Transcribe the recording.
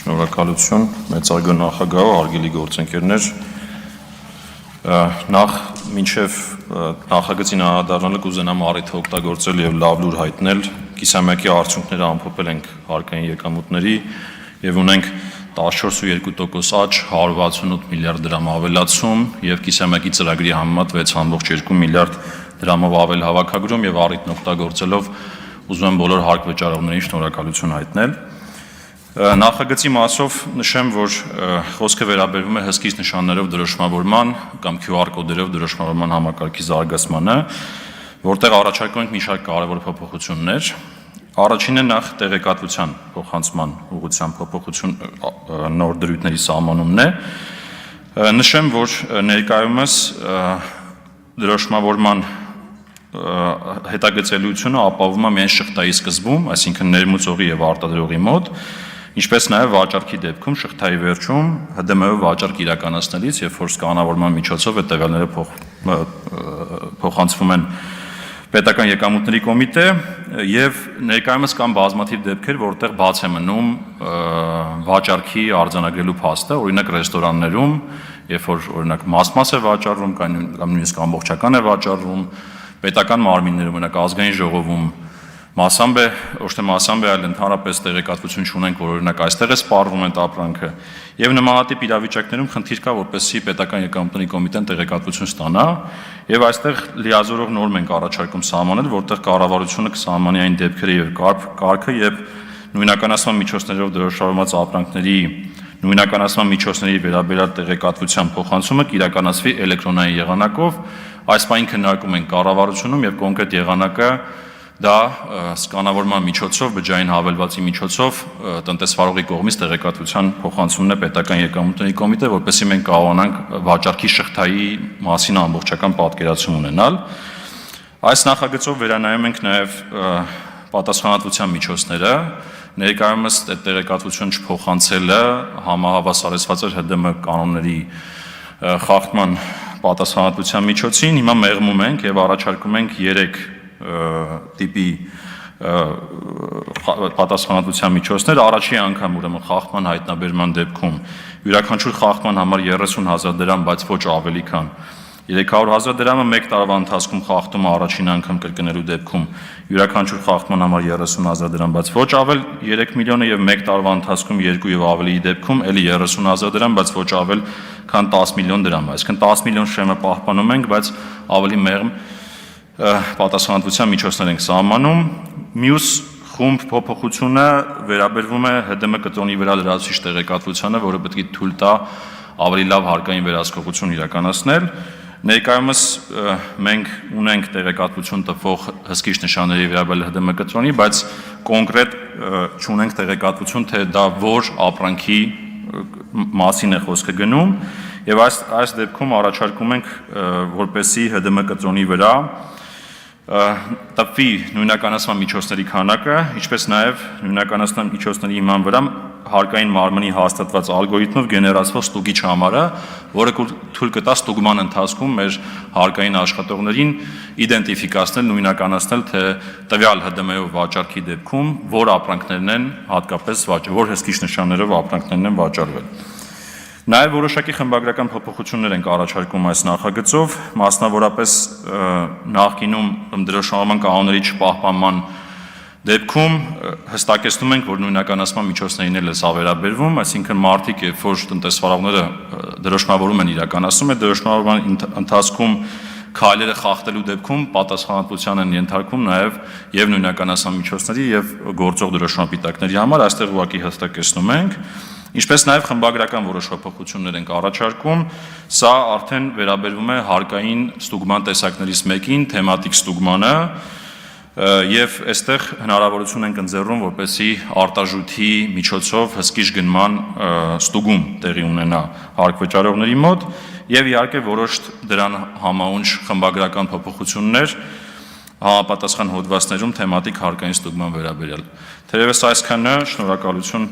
Շնորհակալություն, մեծարգո նախագահ, հարգելի գործընկերներ, նախ մինչև նախագծին անդրադառնալը կուզենամ առիթը օգտագործել եւ լավ լուր հայտնել, կիսամյակի արդյունքները ամփոփել ենք հարկային եկամուտների եւ ունենք 14.2% աճ, 168 միլիարդ դրամ ավելացում եւ կիսամյակի ծրագրի համեմատ 6.2 միլիարդ դրամով ավել հավաքագրում եւ առիթն օգտագործելով ուզում եմ բոլոր հարկ վճարողներին շնորհակալություն հայտնել։ Նախագծի մասով նշեմ, որ խոսքը վերաբերվում է հսկիչ նշաններով դրոշմավորման կամ QR կոդերով դրոշմավորման համակարգի զարգացմանը, որտեղ առաջարկում ենք մի շարք կարևոր փոփոխություններ։ Առաջինը նախ տեղեկատվության փոխանցման ուղղությամբ փոփոխություն նոր դրույթների սահմանումն է։ Նշեմ, որ ներկայումս դրոշմավորման հետագծելիությունը ապահովում է միայն շղթայի սկզբում, այսինքն ներմուծողի եւ արտադրողի մոտ, ինչպես նաև վաճառքի դեպքում շղթայի վերջում ՀԴՄ-ով վաճառք իրականացնելիս, երբ որ սկանավորման միջոցով այդ տվյալները փոխանցվում են պետական եկամուտների կոմիտե եւ ներկայումս կան բազմաթիվ դեպքեր, որտեղ բաց է մնում վաճառքի արձանագրելու փաստը, օրինակ ռեստորաններում, երբ որ օրինակ մաս-մաս է վաճառվում կամ նույնիսկ ամբողջական է վաճառվում, պետական մարմիններում, օրինակ ազգային ժողովում մասամբ է, ոչ թե մասամբ է, այլ ընդհանրապես տեղեկատվություն չունենք, որ օրինակ այստեղ է սպառվում այդ ապրանքը եւ նմանատիպ իրավիճակներում խնդիր կա, որպեսզի պետական եկամուտների կոմիտեն տեղեկատվություն ստանա եւ այստեղ լիազորող նորմ ենք առաջարկում սահմանել, որտեղ կառավարությունը կսահմանի այն դեպքերը եւ կարգը, երբ նույնականացման միջոցներով դրոշմավորված ապրանքների նույնականացման միջոցների վերաբերյալ տեղեկատվության փոխանցումը կիրականացվի էլեկտրոնային եղանակով, այս բանը քննարկում ենք կառավարությունում եւ կոնկրետ եղանակը դա սկանավորման միջոցով, բջջային հավելվածի միջոցով տնտեսվարողի կողմից տեղեկատվության փոխանցումն է պետական եկամուտների կոմիտե, որպեսզի մենք կարողանանք վաճառքի շղթայի մասին ամբողջական պատկերացում ունենալ։ Այս նախագծով վերանայում ենք նաև պատասխանատվության միջոցները, ներկայումս այդ տեղեկատվություն չփոխանցելը համահավասարեցված էր ՀԴՄ կանոնների խախտման պատասխանատվության միջոցին, հիմա մեղմում ենք եւ առաջարկում ենք 3 տիպի պատասխանատվության միջոցներ, առաջի անգամ ուրեմն խախտման հայտնաբերման դեպքում յուրաքանչյուր խախտման համար 30,000 դրամ, բայց ոչ ավելի քան 300,000 դրամը 1 տարվա ընթացքում խախտումը առաջին անգամ կրկնելու դեպքում յուրաքանչյուր խախտման համար 30,000 դրամ, բայց ոչ ավել 3 միլիոնը եւ 1 տարվա ընթացքում 2 եւ ավելիի դեպքում էլի 30,000 դրամ, բայց ոչ ավել քան 10 միլիոն դրամ, այսինքն 10 միլիոն շեմը պահպանում ենք, բայց ավելի մեղմ պատասխանատվության միջոցներ ենք սահմանում։ Մյուս խումբ փոփոխությունը վերաբերվում է ՀԴՄ կտրոնի վրա լրացուցիչ տեղեկատվությանը, որը պետք է թույլ տա ավելի լավ հարկային վերահսկողություն իրականացնել։ Ներկայումս մենք ունենք տեղեկատվություն տվող հսկիչ նշանների վերաբերյալ ՀԴՄ կտրոնի, բայց կոնկրետ չունենք տեղեկատվություն, թե դա որ ապրանքի մասին է խոսքը գնում, եւ այս դեպքում առաջարկում ենք, որպեսզի ՀԴՄ կտրոնի վրա տպվի նույնականացման միջոցների քանակը, ինչպես նաև նույնականացման միջոցների հիման վրա հարկային մարմնի հաստատված ալգորիթմով գեներացվող ստուգիչ համարը, որը թույլ կտա ստուգման ընթացքում մեր հարկային աշխատողներին իդենտիֆիկացնել, նույնականացնել, թե տվյալ ՀԴՄ-ով վաճառքի դեպքում որ ապրանքներն են հատկապես որ հսկիչ նշաններով ապրանքներն են վաճառվել։ Նաև որոշակի խմբագրական փոփոխություններ ենք առաջարկում այս նախագծով, մասնավորապես նախկինում դրոշմավորման կանոնների չպահպանման դեպքում հստակեցնում ենք, որ նույնականացման միջոցներին էլ է սա վերաբերվում, այսինքն մարդիկ, երբ որ տնտեսվարողները դրոշմավորում են իրականացնում, այդ դրոշմավորման ընթացքում քայլերը խախտելու դեպքում պատասխանատվության են ենթարկվում նաև եւ նույնականացման միջոցների եւ գործող դրոշմապիտակների համար, այստեղ ուղղակի հստակեցնում ենք, ինչպես նաև խմբագրական որոշ փոփոխություններ ենք առաջարկում, սա արդեն վերաբերվում է հարկային ստուգման տեսակներից մեկին, թեմատիկ ստուգմանը, եւ այստեղ հնարավորություն ենք ընձեռում, որպեսզի արտաժույթի միջոցով հսկիչ գնման ստուգում տեղի ունենա հարկ վճարողների մոտ եւ իհարկե որոշ դրան համաունչ խմբագրական փոփոխություններ համապատասխան հոդվածներում թեմատիկ հարկային ստուգման վերաբերյալ։ Թերևս այսքանը, շնորհակալություն